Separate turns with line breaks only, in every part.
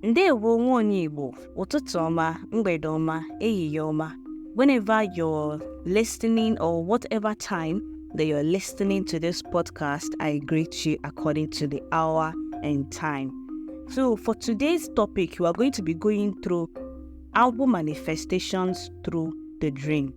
Ndewo nwaonye Igbo, ụtụtụ ọma, mgbede ọma, ehihie ọma. Whenever you're listening or whatever time that you're listening to this podcast, I greet you according to the hour and time. So for today's topic, we are going to be going through Agwu manifestations through the dream.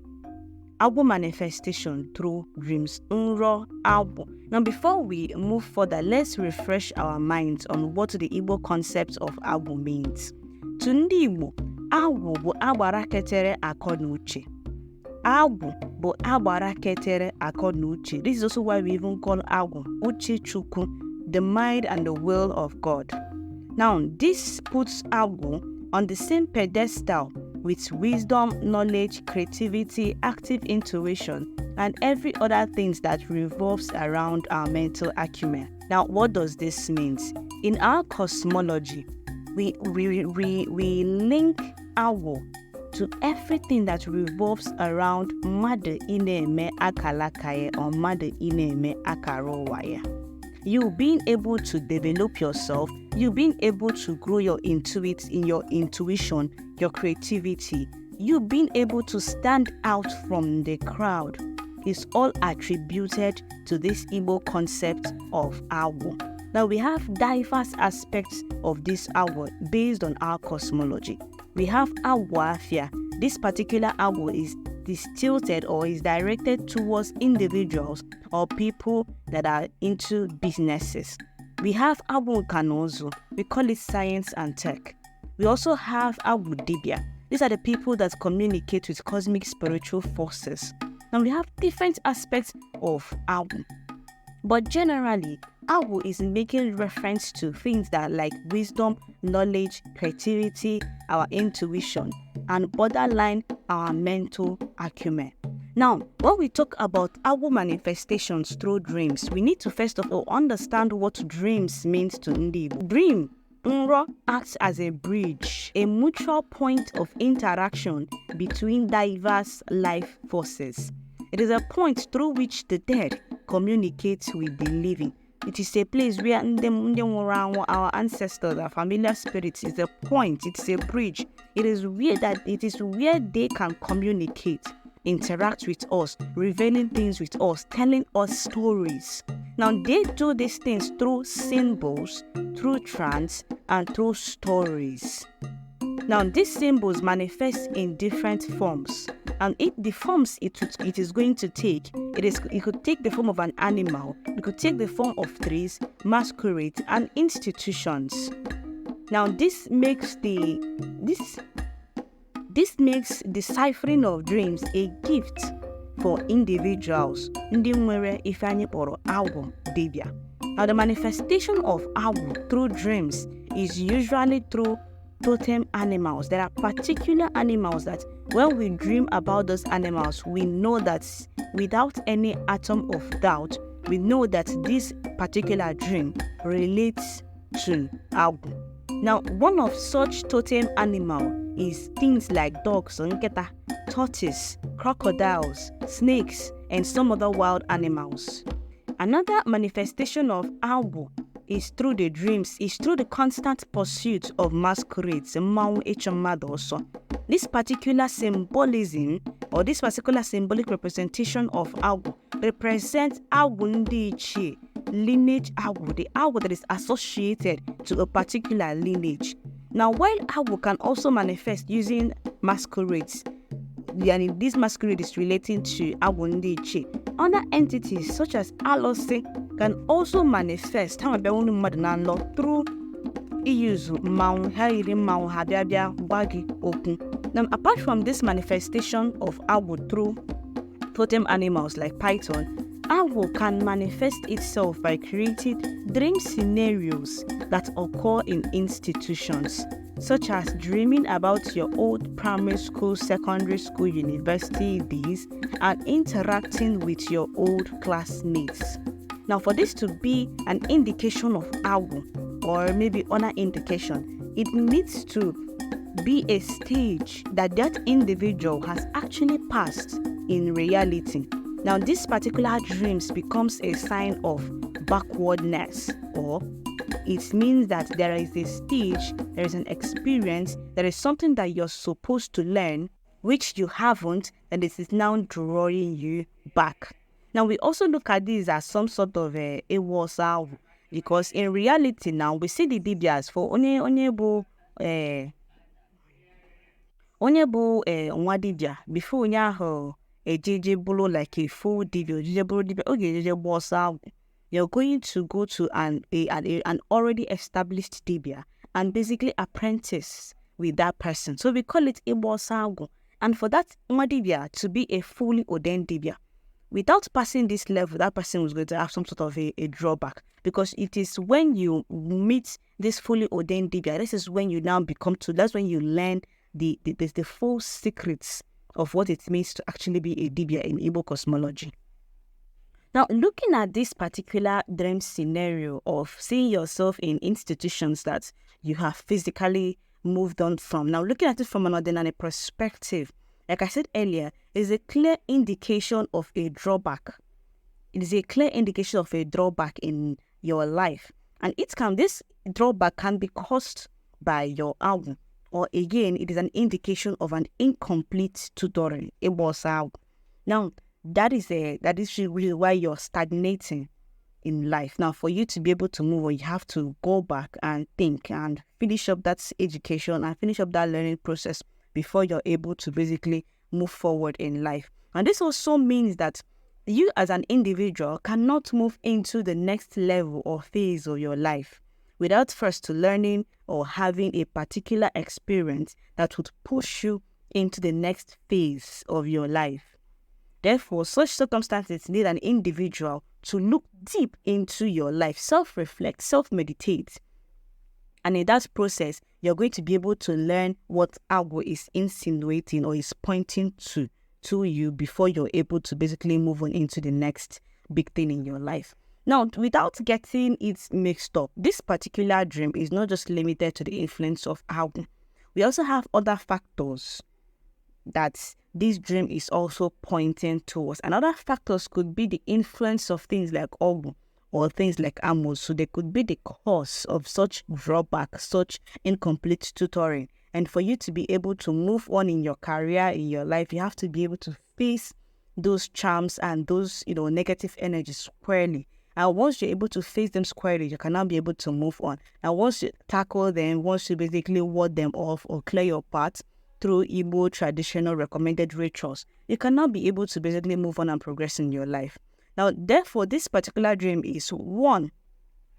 Agwu manifestation through dreams. Nro-Agwu. Now, before we move further, let's refresh our minds on what the Igbo concept of Agwu means. To ndị Igbo, Agwu bụ agbara ketere akọ na uche. Agwu bụ agbara ketere akọ na uche. This is also why we even call Agwu Uche Chukwu, the mind and the will of God. Now, this puts Agwu on the same pedestal with wisdom, knowledge, creativity, active intuition, and every other things that revolves around our mental acumen. Now, what does this mean? In our cosmology, we link Agwu to everything that revolves around mmadụ ine-eme akalakaye or mmadụ ine-eme akarowaye. You being able to develop yourself, you being able to grow your intuition, your creativity, you being able to stand out from the crowd is all attributed to this Igbo concept of Agwu. Now we have diverse aspects of this Agwu based on our cosmology. We have Agwu Afia. This particular Agwu is tilted or is directed towards individuals or people that are into businesses. We have Agwu Kanozu. We call it science and tech. We also have Agwu Dibia. These are the people that communicate with cosmic spiritual forces. Now we have different aspects of Agwu. But generally, Agwu is making reference to things that like wisdom, knowledge, creativity, our intuition, and borderline our mental acumen. Now, when we talk about Agwu manifestations through dreams, we need to first of all understand what dreams means to Ndi Igbo. Dream, Nro, acts as a bridge, a mutual point of interaction between diverse life forces. It is a point through which the dead communicate with the living. It is a place where our ancestors, our familiar spirits, is a point, it's a bridge. It is where they can communicate, interact with us, revealing things with us, telling us stories. Now they do these things through symbols, through trance, and through stories. Now these symbols manifest in different forms, and the forms it is going to take, it could take the form of an animal, it could take the form of trees, masquerades, and institutions. Now this makes the deciphering of dreams a gift for individuals. Ndị nwere ife anyị kpọrọ Agwu Dibia. Now the manifestation of Agwu through dreams is usually through totem animals. There are particular animals that when we dream about those animals, we know that without any atom of doubt, we know that this particular dream relates to Agwu. Now, one of such totem animal is things like dogs, nketa, tortoise, crocodiles, snakes, and some other wild animals. Another manifestation of Agwu is through the dreams, is through the constant pursuit of masquerades. This particular symbolism or this particular symbolic representation of Agwu represents Agwu Ndi Ichie, lineage Agwu, the Agwu that is associated to a particular lineage. Now, while Agwu can also manifest using masquerades, and this masquerade is relating to Agwu Ndi Ichie, other entities such as Alose can also manifest through iyuzu mmanwụ ha yiri mmanwụ ha bịa gwa gị okwu. Now, apart from this manifestation of Agwu through totem animals like python, Agwu can manifest itself by creating dream scenarios that occur in institutions, such as dreaming about your old primary school, secondary school, university days, and interacting with your old classmates. Now, for this to be an indication of Agwu, or maybe other indication, it needs to be a stage that individual has actually passed in reality. Now, this particular dreams becomes a sign of backwardness or it means that there is a stage, there is an experience, there is something that you're supposed to learn, which you haven't, and this is now drawing you back. Now, we also look at this as some sort of a Nro-Agwu, because in reality now, we see the dibias for onye bụ nwa dibia before onye ahụ ejeje bụrụ like a full dibia, ojeje bụrụ dibia, oge ejeje gba ọsọ agwụ. You're going to go to an already established dibia and basically apprentice with that person. So we call it Igbo ọsọ agwụ. And for that nwa dibia to be a fully ordained dibia, without passing this level, that person was going to have some sort of a drawback, because it is when you meet this fully ordained dibia, this is when you now that's when you learn the full secrets of what it means to actually be a dibia in Igbo cosmology. Now, looking at this particular dream scenario of seeing yourself in institutions that you have physically moved on from, now looking at it from an ordinary perspective, like I said earlier, is a clear indication of a drawback. It is a clear indication of a drawback in your life. And this drawback can be caused by your Agwu. Or again, it is an indication of an incomplete tutoring. Now, that is really why you're stagnating in life. Now, for you to be able to move on, you have to go back and think and finish up that education and finish up that learning process before you're able to basically move forward in life. And this also means that you as an individual cannot move into the next level or phase of your life without first learning or having a particular experience that would push you into the next phase of your life. Therefore, such circumstances need an individual to look deep into your life, self-reflect, self-meditate. And in that process, you're going to be able to learn what Agwu is insinuating or is pointing to you before you're able to basically move on into the next big thing in your life. Now, without getting it mixed up, this particular dream is not just limited to the influence of Agwu. We also have other factors that this dream is also pointing towards. And other factors could be the influence of things like Ogwu or things like Amos. So they could be the cause of such drawback, such incomplete tutoring. And for you to be able to move on in your career, in your life, you have to be able to face those charms and those, negative energies squarely. And once you're able to face them squarely, you can now be able to move on. And once you tackle them, once you basically ward them off or clear your path through Igbo traditional recommended rituals, you can now be able to basically move on and progress in your life. Now, therefore, this particular dream is one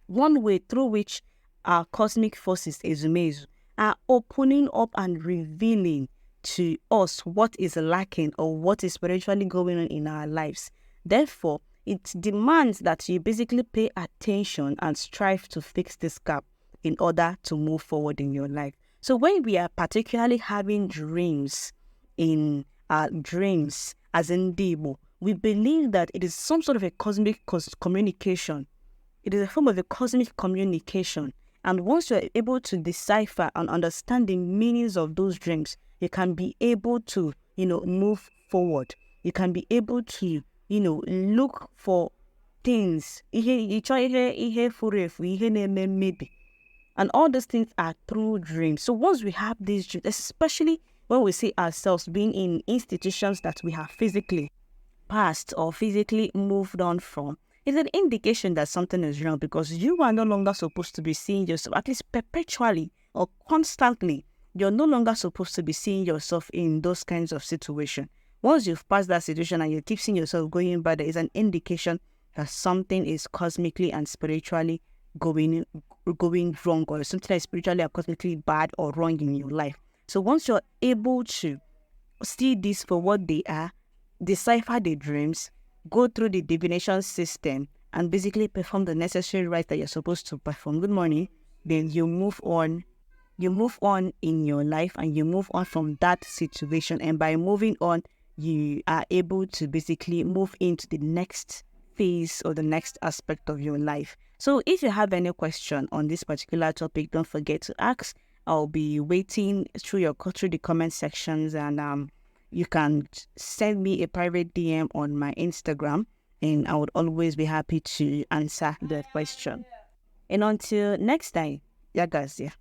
way through which our cosmic forces, Ezumezu, are opening up and revealing to us what is lacking or what is spiritually going on in our lives. Therefore, it demands that you basically pay attention and strive to fix this gap in order to move forward in your life. So when we are particularly having dreams in our dreams as in Igbo, we believe that it is some sort of a cosmic communication. It is a form of a cosmic communication. And once you're able to decipher and understand the meanings of those dreams, you can be able to, move forward. You can be able to, look for things. And all those things are through dreams. So once we have these dreams, especially when we see ourselves being in institutions that we have physically passed or physically moved on from, it's an indication that something is wrong, because you are no longer supposed to be seeing yourself, at least perpetually or constantly. You're no longer supposed to be seeing yourself in those kinds of situations. Once you've passed that situation and you keep seeing yourself going by, there is an indication that something is cosmically and spiritually going wrong, or something that is spiritually or cosmically bad or wrong in your life. So once you're able to see this for what they are, decipher the dreams, go through the divination system, and basically perform the necessary rites that you're supposed to perform, good morning, then you move on. You move on in your life and you move on from that situation. And by moving on, you are able to basically move into the next phase or the next aspect of your life. So if you have any question on this particular topic, don't forget to ask. I'll be waiting through the comment sections, and you can send me a private DM on my Instagram, and I would always be happy to answer the question. And until next time, ya gazie.